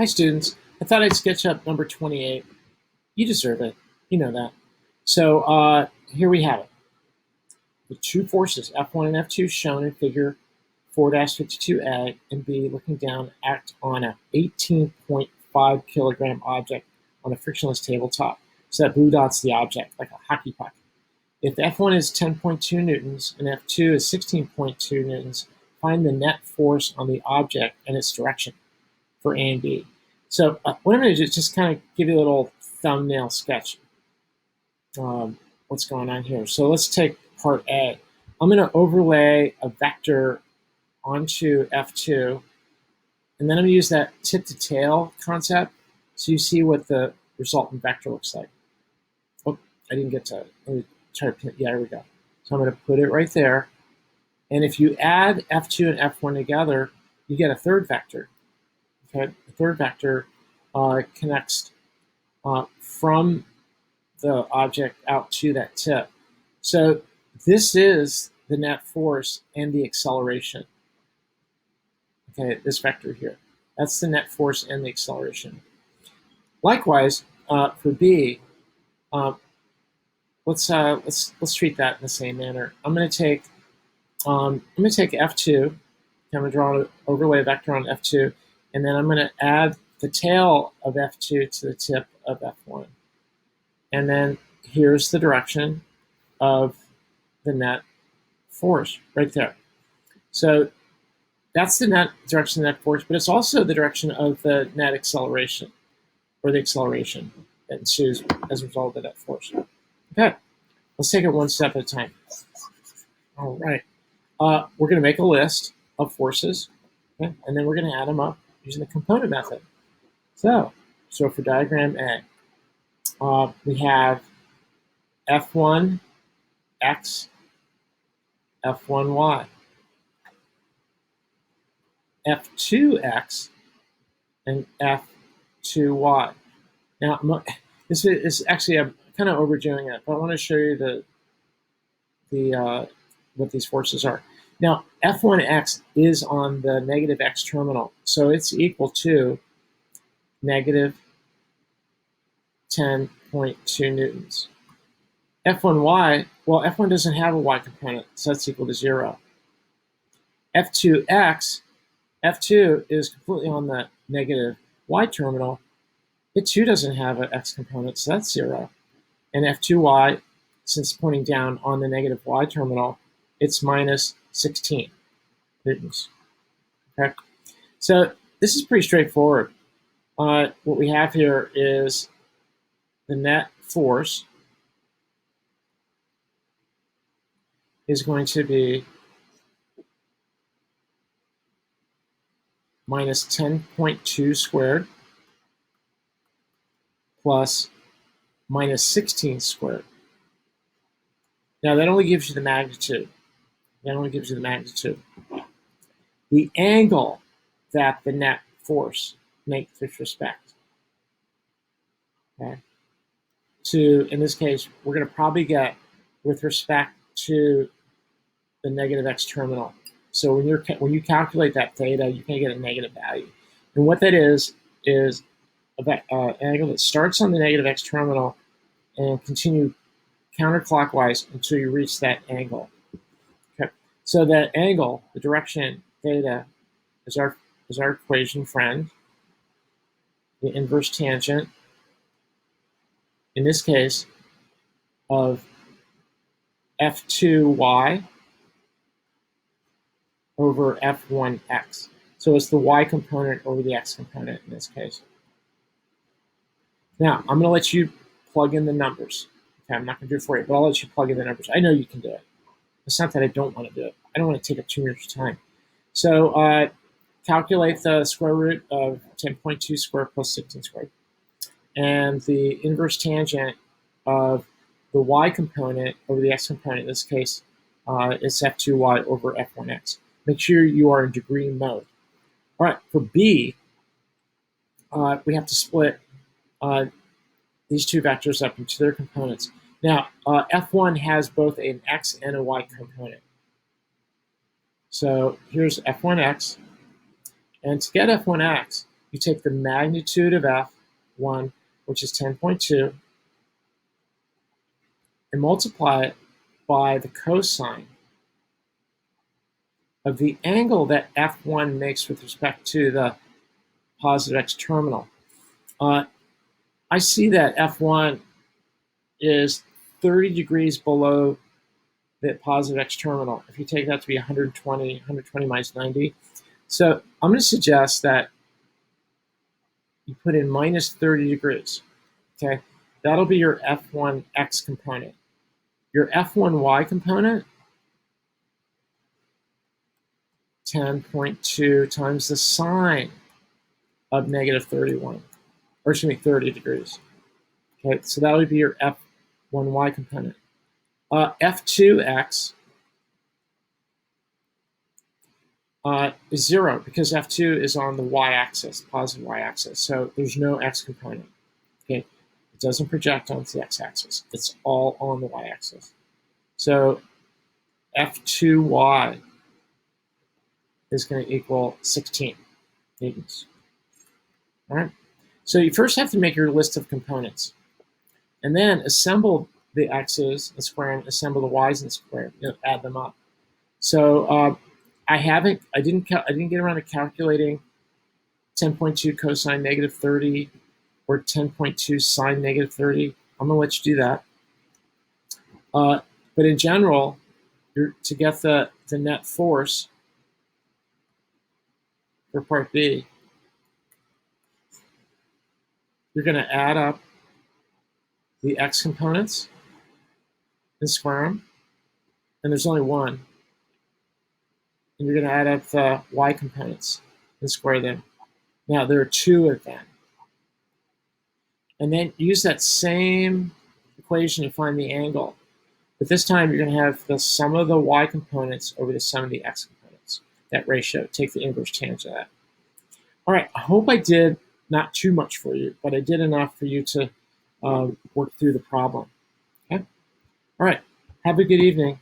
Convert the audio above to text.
Hi, students. I thought I'd sketch up number 28. You deserve it. You know that. So here we have it. The two forces, F1 and F2, shown in figure 4-52A and B, looking down, act on a 18.5 kilogram object on a frictionless tabletop. So that blue dot's the object, like a hockey puck. If F1 is 10.2 newtons and F2 is 16.2 newtons, find the net force on the object and its direction for A and B. So what I'm going to do is just kind of give you a little thumbnail sketch what's going on here. So let's take part A. I'm going to overlay a vector onto F2, and then I'm going to use that tip to tail concept so you see what the resultant vector looks like. Oh, I didn't get to, let me try to pin, yeah, there we go. So I'm going to put it right there. And if you add F2 and F1 together, you get a third vector. Okay, the third vector connects from the object out to that tip. So this is the net force and the acceleration. Okay, this vector here. That's the net force and the acceleration. Likewise, for B, let's treat that in the same manner. I'm going to take F2. I'm going to draw an overlay vector on F2, and then I'm going to add the tail of F2 to the tip of F1. And then here's the direction of the net force right there. So that's the net direction of the net force, but it's also the direction of the net acceleration, or the acceleration that ensues as a result of that force. Okay, let's take it one step at a time. All right, we're going to make a list of forces, okay? And then we're going to add them up using the component method. So for diagram A, we have F1x, F1y, F2x, and F2y. Now, this is actually, I'm kind of overdoing it, but I want to show you what these forces are. Now, F1x is on the negative x terminal, so it's equal to negative 10.2 newtons. F1y, well, F1 doesn't have a y component, so that's equal to 0. F2x, F2 is completely on the negative y terminal. It too doesn't have an x component, so that's 0. And F2y, since pointing down on the negative y terminal, it's minus 16 newtons. Okay, so this is pretty straightforward. What we have here is the net force is going to be minus 10.2 squared plus minus 16 squared. Now that only gives you the magnitude. That only gives you the magnitude. The angle that the net force makes with respect, okay, to, in this case, we're going to probably get with respect to the negative x terminal. So when you calculate that theta, you can get a negative value. And what that is an angle that starts on the negative x terminal and continue counterclockwise until you reach that angle. Okay. So that angle, the direction theta, is our equation friend. The inverse tangent, in this case, of F2y over F1x. So it's the y component over the x component in this case. Now, I'm going to let you plug in the numbers. Okay, I'm not going to do it for you, but I'll let you plug in the numbers. I know you can do it. It's not that I don't want to do it. I don't want to take up too much time. So calculate the square root of 10.2 squared plus 16 squared. And the inverse tangent of the y component over the x component, in this case, is F2y over F1x. Make sure you are in degree mode. All right, for B, we have to split these two vectors up into their components. Now, F1 has both an x and a y component. So here's F1x. And to get F1x, you take the magnitude of f1, which is 10.2, and multiply it by the cosine of the angle that f1 makes with respect to the positive x terminal. I see that f1 is 30 degrees below the positive x terminal. If you take that to be 120 minus 90. So I'm going to suggest that you put in minus 30 degrees. Okay, that'll be your f1x component. Your f1y component, 10.2 times the sine of negative 31, or excuse me, 30 degrees. Okay, so that would be your f1y component. F2x is 0 because f2 is on the y-axis, positive y-axis. So there's no x component. Okay, it doesn't project onto the x-axis. It's all on the y-axis. So f2y is going to equal 16 newtons. All right. So you first have to make your list of components, and then assemble the x's and square them, assemble the y's and square, add them up. So I didn't get around to calculating 10.2 cosine negative 30 or 10.2 sine negative 30. I'm gonna let you do that. But in general, to get the net force for part B, you're going to add up the x components and square them, and there's only one. And you're going to add up the y components and square them. Now, there are two of them. And then use that same equation to find the angle. But this time, you're going to have the sum of the y components over the sum of the x components. That ratio, take the inverse tangent of that. All right, I hope I did not too much for you, but I did enough for you to work through the problem. Okay? All right, have a good evening.